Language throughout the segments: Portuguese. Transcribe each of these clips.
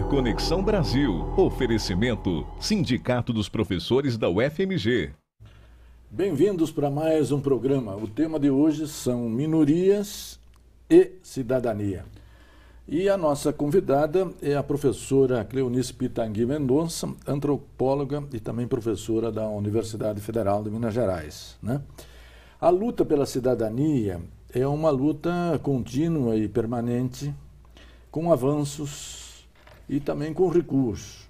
Conexão Brasil. Oferecimento Sindicato dos Professores da UFMG. Bem-vindos para mais um programa. O tema de hoje são minorias e cidadania. E a nossa convidada é a professora Cleonice Pitangui Mendonça, antropóloga e também professora da Universidade Federal de Minas Gerais, né? A luta pela cidadania é uma luta contínua e permanente, com avanços e também com recursos.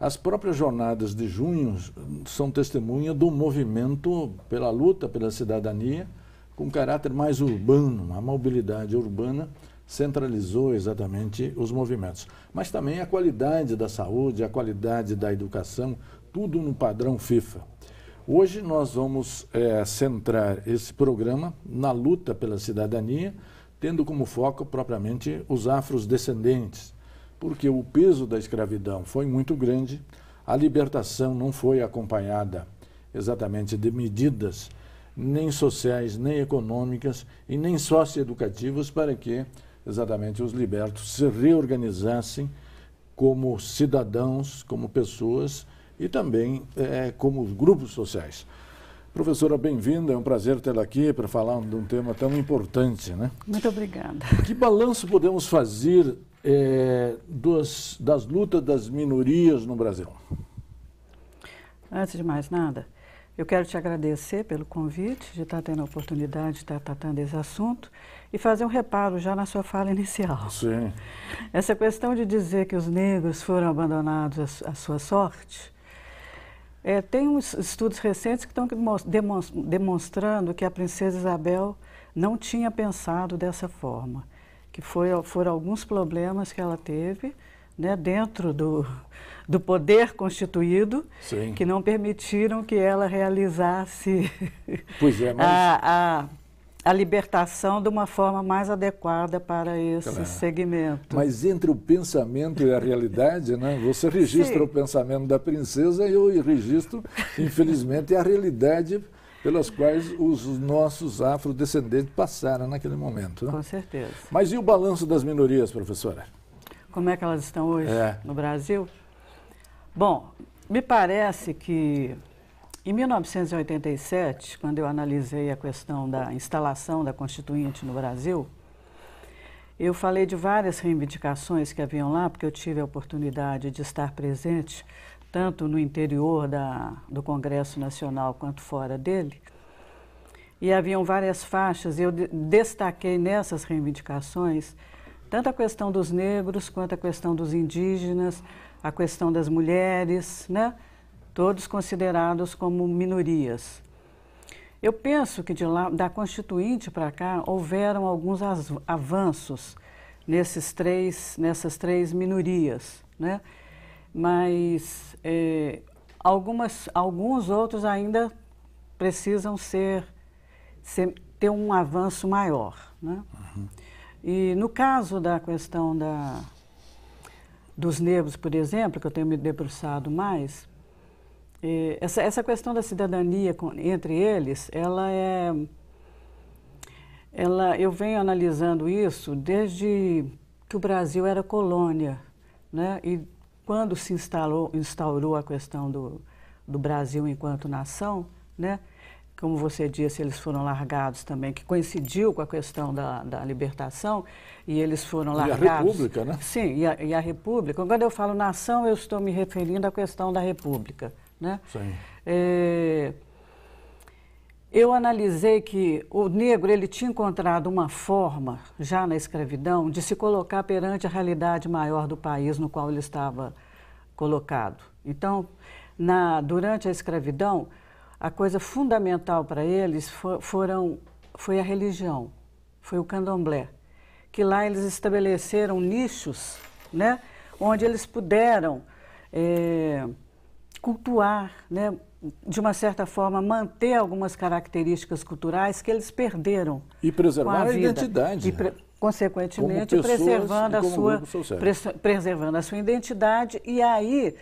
As próprias jornadas de junho são testemunha do movimento pela luta pela cidadania com caráter mais urbano. A mobilidade urbana centralizou exatamente os movimentos. Mas também a qualidade da saúde, a qualidade da educação, tudo no padrão FIFA. Hoje nós vamos centrar esse programa na luta pela cidadania, tendo como foco propriamente os afrodescendentes, porque o peso da escravidão foi muito grande, a libertação não foi acompanhada exatamente de medidas nem sociais, nem econômicas e nem socioeducativas para que exatamente os libertos se reorganizassem como cidadãos, como pessoas e também como grupos sociais. Professora, bem-vinda, é um prazer tê-la aqui para falar de um tema tão importante, né? Muito obrigada. Que balanço podemos fazer das lutas das minorias no Brasil? Antes de mais nada, eu quero te agradecer pelo convite, de estar tendo a oportunidade de estar tratando esse assunto e fazer um reparo já na sua fala inicial. Sim. Essa questão de dizer que os negros foram abandonados à sua sorte, tem uns estudos recentes que estão demonstrando que a princesa Isabel não tinha pensado dessa forma, que foram alguns problemas que ela teve, né, dentro do poder constituído, sim, que não permitiram que ela realizasse a libertação de uma forma mais adequada para esse segmento. Mas entre o pensamento e a realidade, né, você registra, sim, o pensamento da princesa e eu registro, infelizmente, a realidade pelas quais os nossos afrodescendentes passaram naquele momento, né? Com certeza. Mas e o balanço das minorias, professora? Como é que elas estão hoje no Brasil? Bom, me parece que em 1987, quando eu analisei a questão da instalação da Constituinte no Brasil, eu falei de várias reivindicações que haviam lá, porque eu tive a oportunidade de estar presente tanto no interior do Congresso Nacional quanto fora dele. E haviam várias faixas, e eu destaquei nessas reivindicações tanto a questão dos negros, quanto a questão dos indígenas, a questão das mulheres, né? Todos considerados como minorias. Eu penso que da Constituinte para cá houveram alguns avanços nessas três minorias, né? Mas alguns outros ainda precisam ter um avanço maior, né? Uhum. E no caso da questão dos negros, por exemplo, que eu tenho me debruçado mais, essa questão da cidadania entre eles, eu venho analisando isso desde que o Brasil era colônia, né? E quando se instaurou a questão do Brasil enquanto nação, né? Como você disse, eles foram largados também, que coincidiu com a questão da libertação, e eles foram largados. E a República, né? Sim, e a República. Quando eu falo nação, eu estou me referindo à questão da República, né? Sim. Eu analisei que o negro ele tinha encontrado uma forma, já na escravidão, de se colocar perante a realidade maior do país no qual ele estava colocado. Então, durante a escravidão, a coisa fundamental para eles foi a religião, foi o candomblé, que lá eles estabeleceram nichos, né, onde eles puderam cultuar, né, de uma certa forma, manter algumas características culturais que eles perderam. E preservar a identidade. Consequentemente, preservando a sua identidade e aí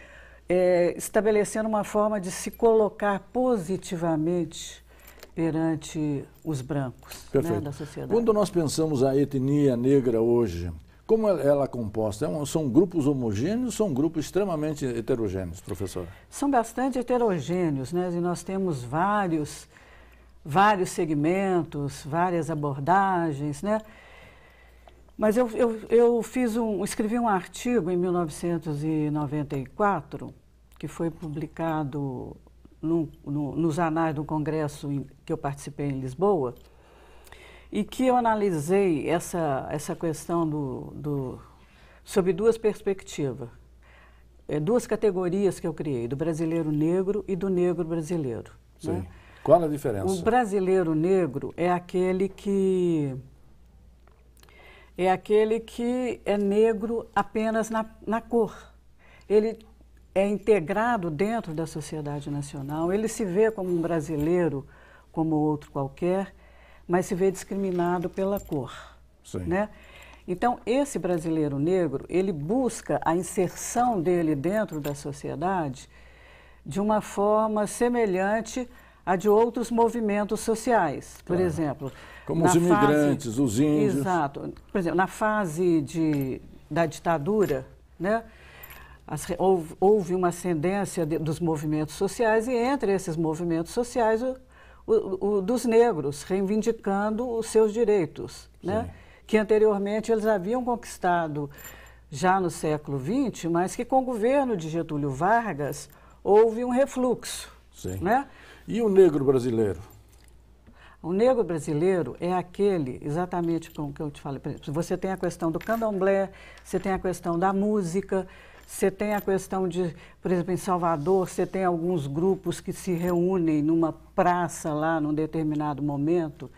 estabelecendo uma forma de se colocar positivamente perante os brancos, né, da sociedade. Quando nós pensamos a etnia negra hoje, Como ela é composta? São grupos homogêneos, são grupos extremamente heterogêneos, professora? São bastante heterogêneos, né? E nós temos vários segmentos, várias abordagens, né? Mas eu escrevi um artigo em 1994, que foi publicado nos anais do congresso que eu participei em Lisboa, e que eu analisei essa questão sob duas perspectivas, duas categorias que eu criei, do brasileiro negro e do negro brasileiro. Sim. Né? Qual a diferença? O brasileiro negro é aquele que é negro apenas na cor. Ele é integrado dentro da sociedade nacional, ele se vê como um brasileiro, como outro qualquer, mas se vê discriminado pela cor. Sim. Né? Então, esse brasileiro negro, ele busca a inserção dele dentro da sociedade de uma forma semelhante à de outros movimentos sociais. Por exemplo... Como os imigrantes, os índios. Exato. Por exemplo, na fase da ditadura, né, houve uma ascendência dos movimentos sociais, e entre esses movimentos sociais, dos negros, reivindicando os seus direitos, né, que anteriormente eles haviam conquistado já no século XX, mas que com o governo de Getúlio Vargas houve um refluxo. Sim. Né? E o negro brasileiro? O negro brasileiro é aquele, exatamente como que eu te falei, por exemplo, você tem a questão do candomblé, você tem a questão da música, você tem a questão de, por exemplo, em Salvador, você tem alguns grupos que se reúnem numa praça lá, num determinado momento,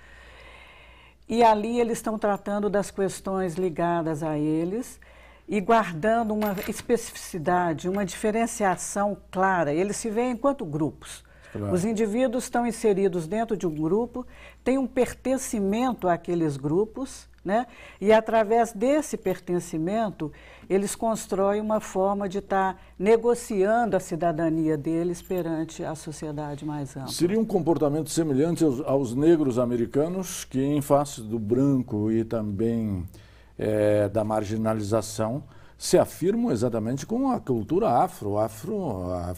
e ali eles estão tratando das questões ligadas a eles e guardando uma especificidade, uma diferenciação clara. Eles se veem enquanto grupos. Claro. Os indivíduos estão inseridos dentro de um grupo, têm um pertencimento àqueles grupos, né? E através desse pertencimento, eles constroem uma forma de estar negociando a cidadania deles perante a sociedade mais ampla. Seria um comportamento semelhante aos negros americanos, que em face do branco e também da marginalização, se afirmam exatamente com a cultura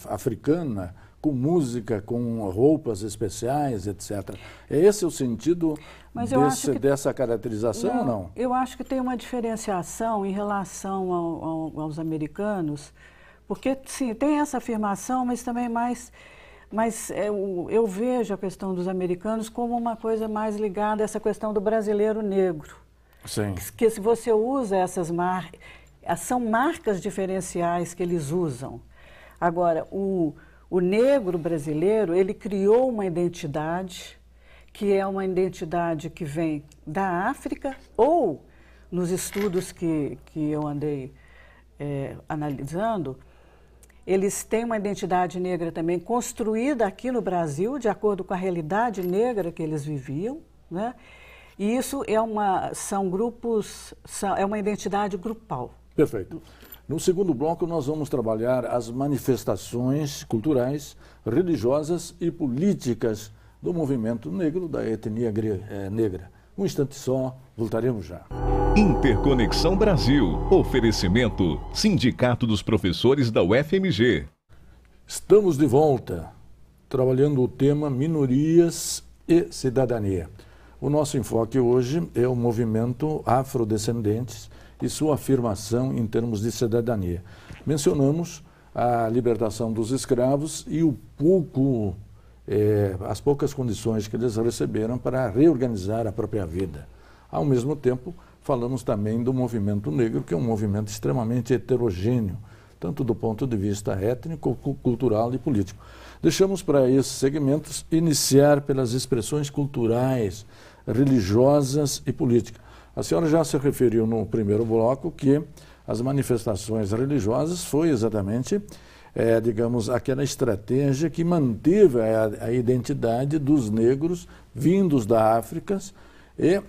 africana, com música, com roupas especiais, etc. É esse o sentido dessa caracterização ou não? Eu acho que tem uma diferenciação em relação aos americanos, porque, sim, tem essa afirmação, mas também eu vejo a questão dos americanos como uma coisa mais ligada a essa questão do brasileiro negro. Sim. Que se você usa essas marcas, são marcas diferenciais que eles usam. Agora, o negro brasileiro, ele criou uma identidade, que é uma identidade que vem da África, ou nos estudos que eu andei analisando, eles têm uma identidade negra também construída aqui no Brasil, de acordo com a realidade negra que eles viviam, né? E isso são grupos, é uma identidade grupal. Perfeito. No segundo bloco, nós vamos trabalhar as manifestações culturais, religiosas e políticas do movimento negro, da etnia negra. Um instante só, voltaremos já. Interconexão Brasil. Oferecimento Sindicato dos Professores da UFMG. Estamos de volta, trabalhando o tema minorias e cidadania. O nosso enfoque hoje é o movimento afrodescendentes e sua afirmação em termos de cidadania. Mencionamos a libertação dos escravos e as poucas condições que eles receberam para reorganizar a própria vida. Ao mesmo tempo, falamos também do movimento negro, que é um movimento extremamente heterogêneo, tanto do ponto de vista étnico, cultural e político. Deixamos para esses segmentos iniciar pelas expressões culturais, religiosas e políticas. A senhora já se referiu no primeiro bloco que as manifestações religiosas foi exatamente, digamos, aquela estratégia que manteve a identidade dos negros vindos da África e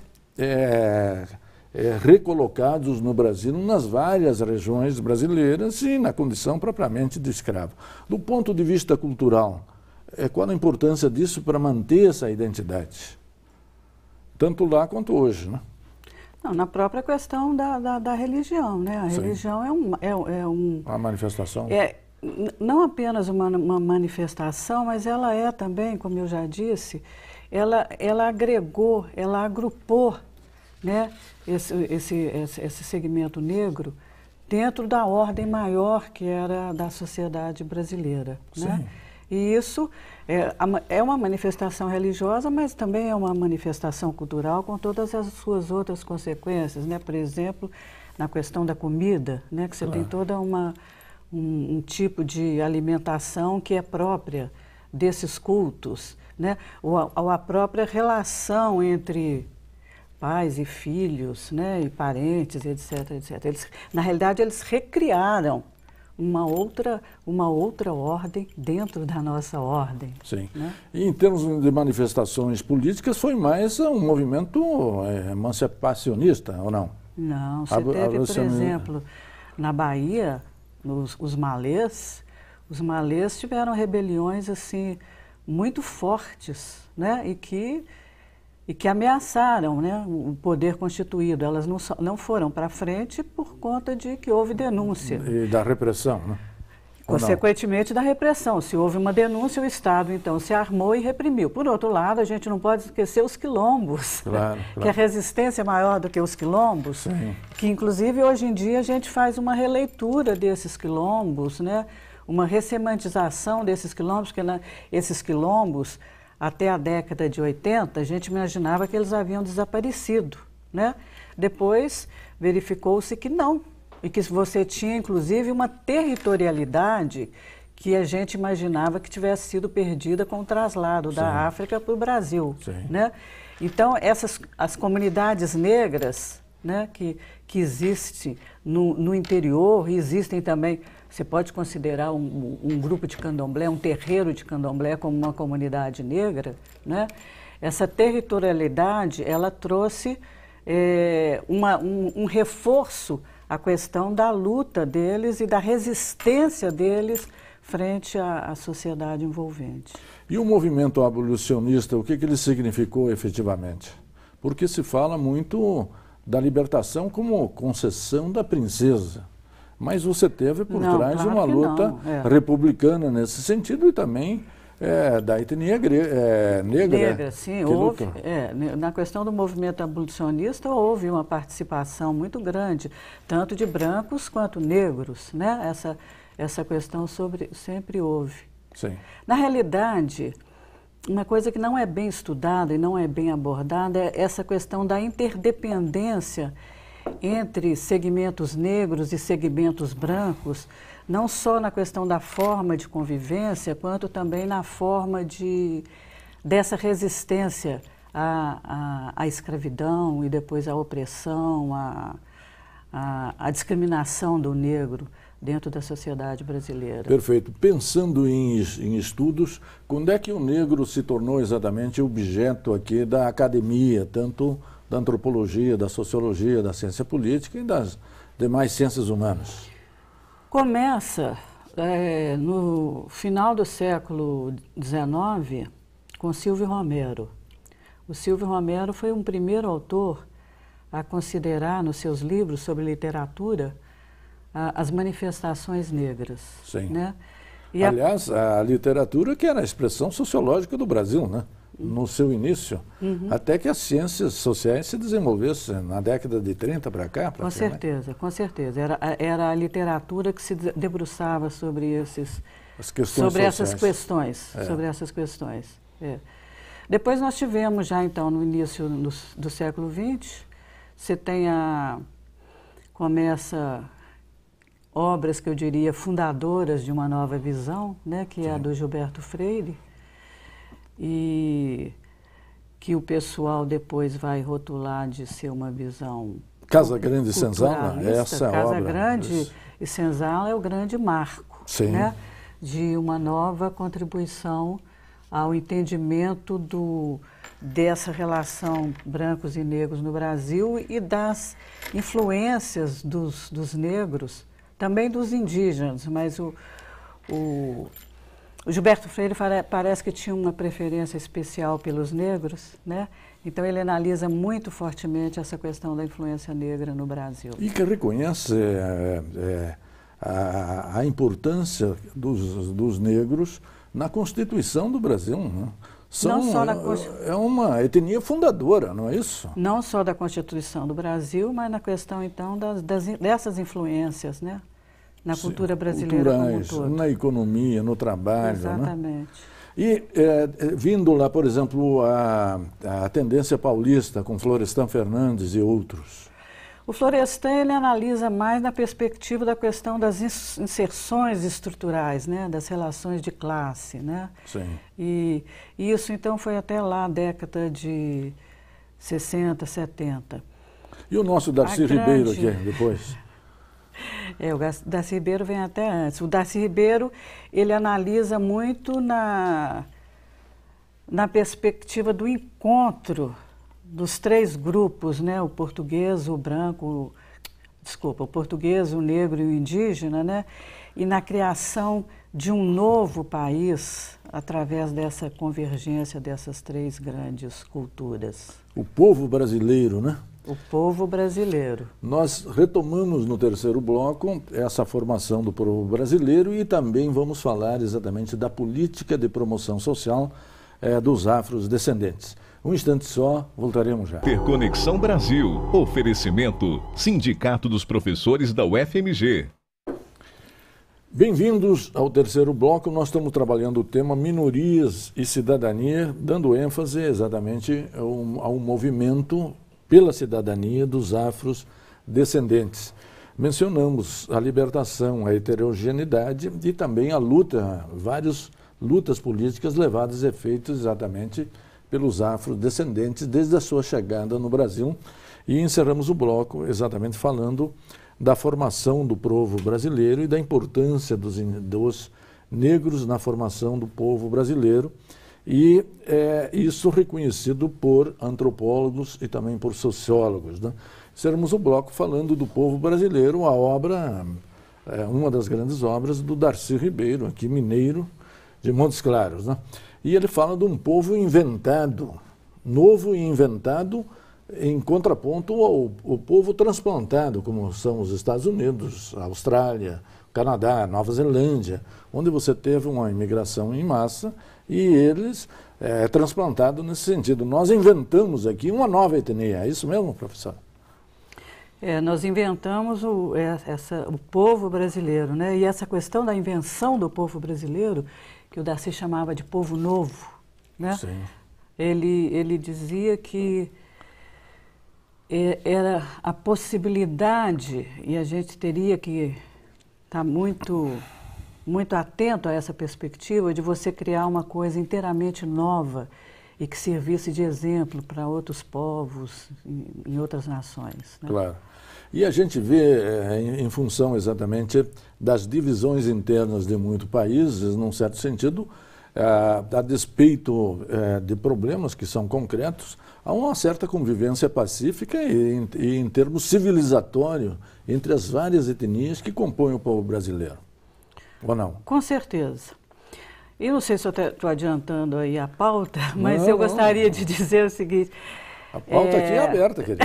recolocados no Brasil, nas várias regiões brasileiras e na condição propriamente de escravo. Do ponto de vista cultural, qual a importância disso para manter essa identidade? Tanto lá quanto hoje, né? Não, na própria questão da religião, né? A religião é uma manifestação. Não apenas uma manifestação, mas ela é também, como eu já disse, ela agregou, ela agrupou, né, esse segmento negro dentro da ordem maior que era da sociedade brasileira, né? E isso é uma manifestação religiosa, mas também é uma manifestação cultural com todas as suas outras consequências, né? Por exemplo, na questão da comida, né, que você tem toda um tipo de alimentação que é própria desses cultos, né? Ou a própria relação entre pais e filhos, né, e parentes, etc, etc. Na realidade, eles recriaram uma outra ordem dentro da nossa ordem. Sim. Né? E em termos de manifestações políticas, foi mais um movimento emancipacionista, ou não? Não, você teve, por exemplo, na Bahia, os malês tiveram rebeliões assim muito fortes, né, e que ameaçaram, né, o poder constituído. Elas não foram para frente por conta de que houve denúncia. E da repressão, né? Consequentemente da repressão. Se houve uma denúncia, o Estado, então, se armou e reprimiu. Por outro lado, a gente não pode esquecer os quilombos, que a resistência é maior do que os quilombos, Sim. que, inclusive, hoje em dia, a gente faz uma releitura desses quilombos, né? Uma ressemantização desses quilombos, porque esses quilombos, até a década de 80, a gente imaginava que eles haviam desaparecido, né? Depois, verificou-se que não, e que você tinha, inclusive, uma territorialidade que a gente imaginava que tivesse sido perdida com o traslado da África para o Brasil, né? Então, as comunidades negras, né, que existem no interior, e existem também, você pode considerar um grupo de candomblé, um terreiro de candomblé como uma comunidade negra, né? Essa territorialidade, ela trouxe um reforço à questão da luta deles e da resistência deles frente à sociedade envolvente. E o movimento abolicionista, o que ele significou efetivamente? Porque se fala muito da libertação como concessão da princesa. Mas você teve por trás uma luta republicana nesse sentido e também da etnia negra. Negra, sim. Houve, na questão do movimento abolicionista houve uma participação muito grande, tanto de brancos quanto negros, né? Essa questão sempre houve. Sim. Na realidade, uma coisa que não é bem estudada e não é bem abordada é essa questão da interdependência entre segmentos negros e segmentos brancos, não só na questão da forma de convivência, quanto também na forma dessa resistência à escravidão e depois à opressão, à discriminação do negro dentro da sociedade brasileira. Perfeito. Pensando em estudos, quando é que o negro se tornou exatamente objeto aqui da academia, tanto da antropologia, da sociologia, da ciência política e das demais ciências humanas? Começa no final do século XIX com Silvio Romero. O Silvio Romero foi um primeiro autor a considerar nos seus livros sobre literatura as manifestações negras. Sim. Né? Aliás, a literatura que era a expressão sociológica do Brasil, né? No seu início, até que as ciências sociais se desenvolvessem na década de 30 para cá. Com certeza, com certeza. Era a literatura que se debruçava sobre essas questões. Depois nós tivemos já então no início do século XX, você tem começa obras que eu diria fundadoras de uma nova visão, né, que é a do Gilberto Freire, e que o pessoal depois vai rotular de ser uma visão Casa Grande e Senzala, essa obra. Casa Grande e Senzala é o grande marco, né, de uma nova contribuição ao entendimento dessa relação brancos e negros no Brasil e das influências dos negros, também dos indígenas, mas O Gilberto Freire parece que tinha uma preferência especial pelos negros, né? Então ele analisa muito fortemente essa questão da influência negra no Brasil. E que reconhece a importância dos negros na Constituição do Brasil, né? É uma etnia fundadora, não é isso? Não só da Constituição do Brasil, mas na questão, então, dessas influências, né? Na cultura brasileira como um todo. Na economia, no trabalho. Exatamente. Né? E vindo lá, por exemplo, a tendência paulista com Florestan Fernandes e outros. O Florestan, ele analisa mais na perspectiva da questão das inserções estruturais, né, das relações de classe, né? Sim. E isso, então, foi até lá, década de 60, 70. E o nosso Darcy Ribeiro aqui, depois? O Darcy Ribeiro vem até antes. O Darcy Ribeiro, ele analisa muito na perspectiva do encontro dos três grupos, né? O português, o branco, o português, o negro e o indígena, né? E na criação de um novo país através dessa convergência dessas três grandes culturas. O povo brasileiro, né? O povo brasileiro. Nós retomamos no terceiro bloco essa formação do povo brasileiro e também vamos falar exatamente da política de promoção social dos afrodescendentes. Um instante só, voltaremos já. Interconexão Brasil. Oferecimento Sindicato dos Professores da UFMG. Bem-vindos ao terceiro bloco. Nós estamos trabalhando o tema minorias e cidadania, dando ênfase exatamente a um movimento pela cidadania dos afrodescendentes. Mencionamos a libertação, a heterogeneidade e também a luta, várias lutas políticas levadas a efeito exatamente pelos afrodescendentes desde a sua chegada no Brasil. E encerramos o bloco exatamente falando da formação do povo brasileiro e da importância dos negros na formação do povo brasileiro. E isso reconhecido por antropólogos e também por sociólogos, né? Encerramos o bloco falando do povo brasileiro, a obra, uma das grandes obras do Darcy Ribeiro, aqui mineiro, de Montes Claros, né? E ele fala de um povo inventado, novo e inventado, em contraponto ao povo transplantado, como são os Estados Unidos, a Austrália, Canadá, Nova Zelândia, onde você teve uma imigração em massa e eles transplantados nesse sentido. Nós inventamos aqui uma nova etnia, é isso mesmo, professor? Nós inventamos o povo brasileiro, né? E essa questão da invenção do povo brasileiro, que o Darcy chamava de povo novo, né? Sim. Ele dizia que era a possibilidade, e a gente teria que estar muito atento a essa perspectiva de você criar uma coisa inteiramente nova e que servisse de exemplo para outros povos em outras nações, né? Claro. E a gente vê, em função exatamente das divisões internas de muitos países, num certo sentido, a despeito de problemas que são concretos, há uma certa convivência pacífica e em termos civilizatórios entre as várias etnias que compõem o povo brasileiro. Ou não? Com certeza. Eu não sei se eu estou adiantando aí a pauta, mas eu gostaria de dizer o seguinte... A pauta aqui é aberta, querida.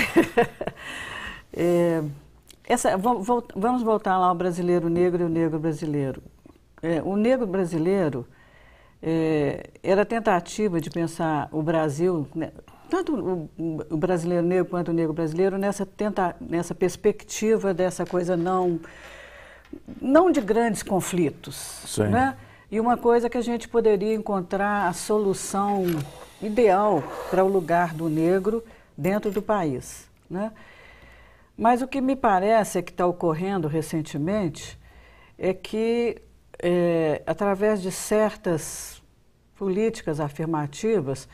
Vamos voltar lá ao brasileiro negro e o negro brasileiro. O negro brasileiro era a tentativa de pensar o Brasil, né, tanto o brasileiro negro quanto o negro brasileiro, nessa perspectiva dessa coisa não de grandes conflitos. Sim. Né? E uma coisa que a gente poderia encontrar a solução ideal para o lugar do negro dentro do país, né? Mas o que me parece que está ocorrendo recentemente é que, através de certas políticas afirmativas,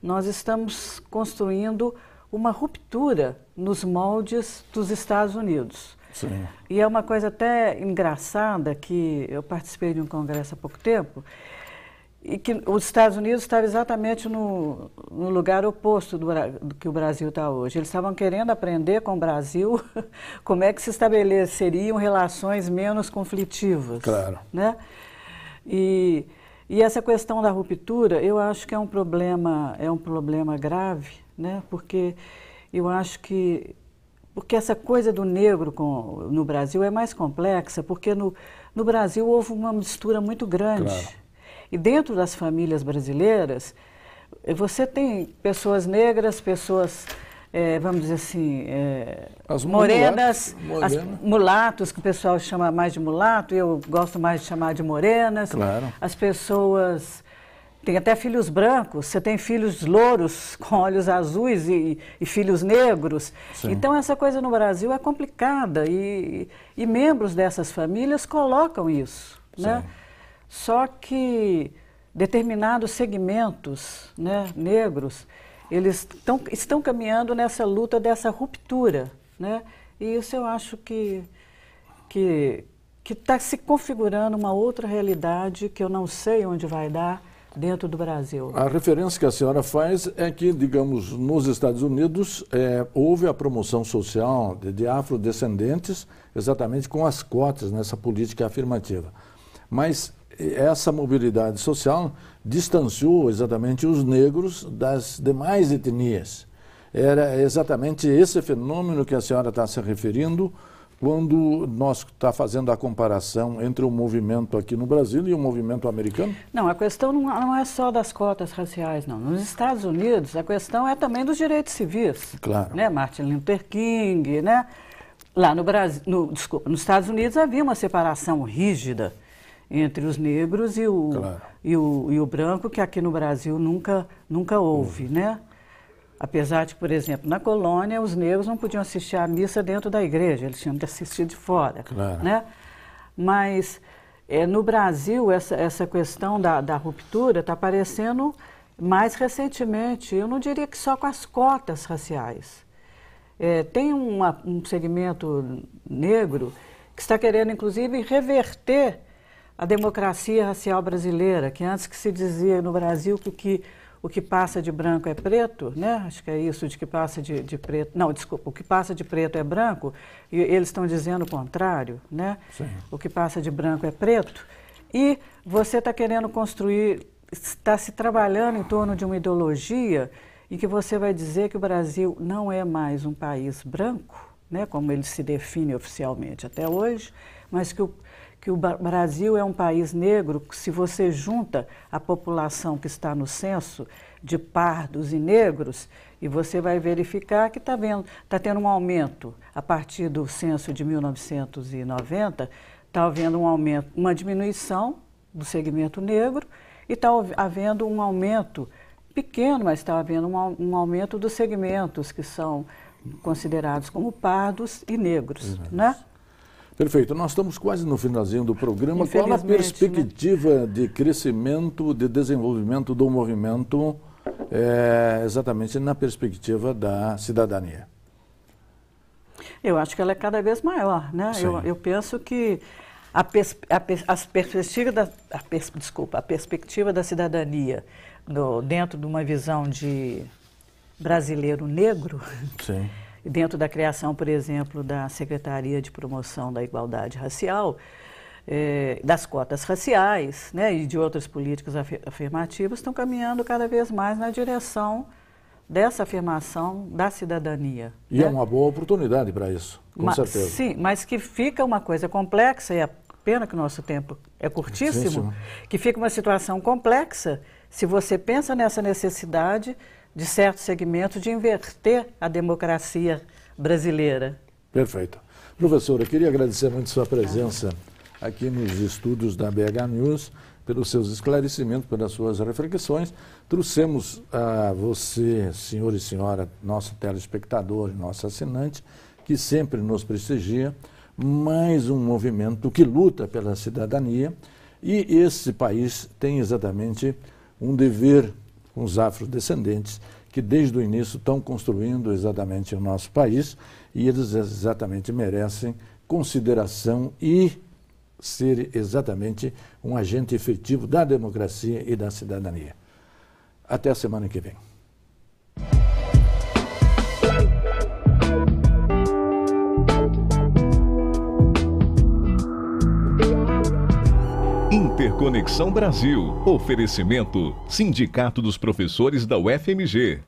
nós estamos construindo uma ruptura nos moldes dos Estados Unidos. Sim. E é uma coisa até engraçada que eu participei de um congresso há pouco tempo e que os Estados Unidos estavam exatamente no lugar oposto do que o Brasil está hoje. Eles estavam querendo aprender com o Brasil como é que se estabeleceriam relações menos conflitivas. Claro. Né? E E essa questão da ruptura, eu acho que é um problema grave, né? Porque eu acho que essa coisa do negro no Brasil é mais complexa, porque no Brasil houve uma mistura muito grande. Claro. E dentro das famílias brasileiras, você tem pessoas negras, pessoas, vamos dizer assim, morenas, mulatos, que o pessoal chama mais de mulato, eu gosto mais de chamar de morenas. Claro. As pessoas... Tem até filhos brancos, você tem filhos louros com olhos azuis e filhos negros. Sim. Então, essa coisa no Brasil é complicada e membros dessas famílias colocam isso, né? Só que determinados segmentos, né, negros, eles estão caminhando nessa luta dessa ruptura, né? E isso eu acho que está se configurando uma outra realidade que eu não sei onde vai dar dentro do Brasil. A referência que a senhora faz é que, digamos, nos Estados Unidos houve a promoção social de afrodescendentes exatamente com as cotas nessa política afirmativa. Mas essa mobilidade social distanciou exatamente os negros das demais etnias. Era exatamente esse fenômeno que a senhora está se referindo quando nós está fazendo a comparação entre o movimento aqui no Brasil e o movimento americano? Não, a questão não é só das cotas raciais, não. Nos Estados Unidos, a questão é também dos direitos civis. Claro. Né? Martin Luther King, né? Lá no Brasil, nos Estados Unidos havia uma separação rígida entre os negros e o branco, que aqui no Brasil nunca houve, né? Apesar de, por exemplo, na colônia, os negros não podiam assistir à missa dentro da igreja, eles tinham de assistir de fora. Claro. Né? Mas no Brasil, essa questão da ruptura está aparecendo mais recentemente, eu não diria que só com as cotas raciais. Tem um segmento negro que está querendo, inclusive, reverter a democracia racial brasileira, que antes que se dizia no Brasil que o que passa de branco é preto, né? Acho que é isso, de que passa de preto... Não, desculpa, o que passa de preto é branco, e eles estão dizendo o contrário, né? Sim. O que passa de branco é preto. E você está querendo construir, está se trabalhando em torno de uma ideologia em que você vai dizer que o Brasil não é mais um país branco, né? Como ele se define oficialmente até hoje, mas que o Brasil é um país negro, se você junta a população que está no censo de pardos e negros, e você vai verificar que está tendo um aumento a partir do censo de 1990, está havendo um aumento, uma diminuição do segmento negro e está havendo um aumento pequeno, mas está havendo um aumento dos segmentos que são considerados como pardos e negros, né? Perfeito. Nós estamos quase no finalzinho do programa. Qual a perspectiva, né, de crescimento, de desenvolvimento do movimento, exatamente na perspectiva da cidadania? Eu acho que ela é cada vez maior, né? Eu penso que a perspectiva da cidadania dentro de uma visão de brasileiro negro... Sim. Dentro da criação, por exemplo, da Secretaria de Promoção da Igualdade Racial, das cotas raciais, né, e de outras políticas afirmativas, estão caminhando cada vez mais na direção dessa afirmação da cidadania. E, né, é uma boa oportunidade para isso, com certeza. Sim, mas que fica uma coisa complexa, e a pena que o nosso tempo é curtíssimo, que fica uma situação complexa se você pensa nessa necessidade de certos segmentos, de inverter a democracia brasileira. Perfeito. Professora, eu queria agradecer muito sua presença aqui nos estúdios da BH News, pelos seus esclarecimentos, pelas suas reflexões. Trouxemos a você, senhor e senhora, nosso telespectador e nosso assinante, que sempre nos prestigia, mais um movimento que luta pela cidadania, e esse país tem exatamente um dever com os afrodescendentes, que desde o início estão construindo exatamente o nosso país, e eles exatamente merecem consideração e ser exatamente um agente efetivo da democracia e da cidadania. Até a semana que vem. Interconexão Brasil. Oferecimento: Sindicato dos Professores da UFMG.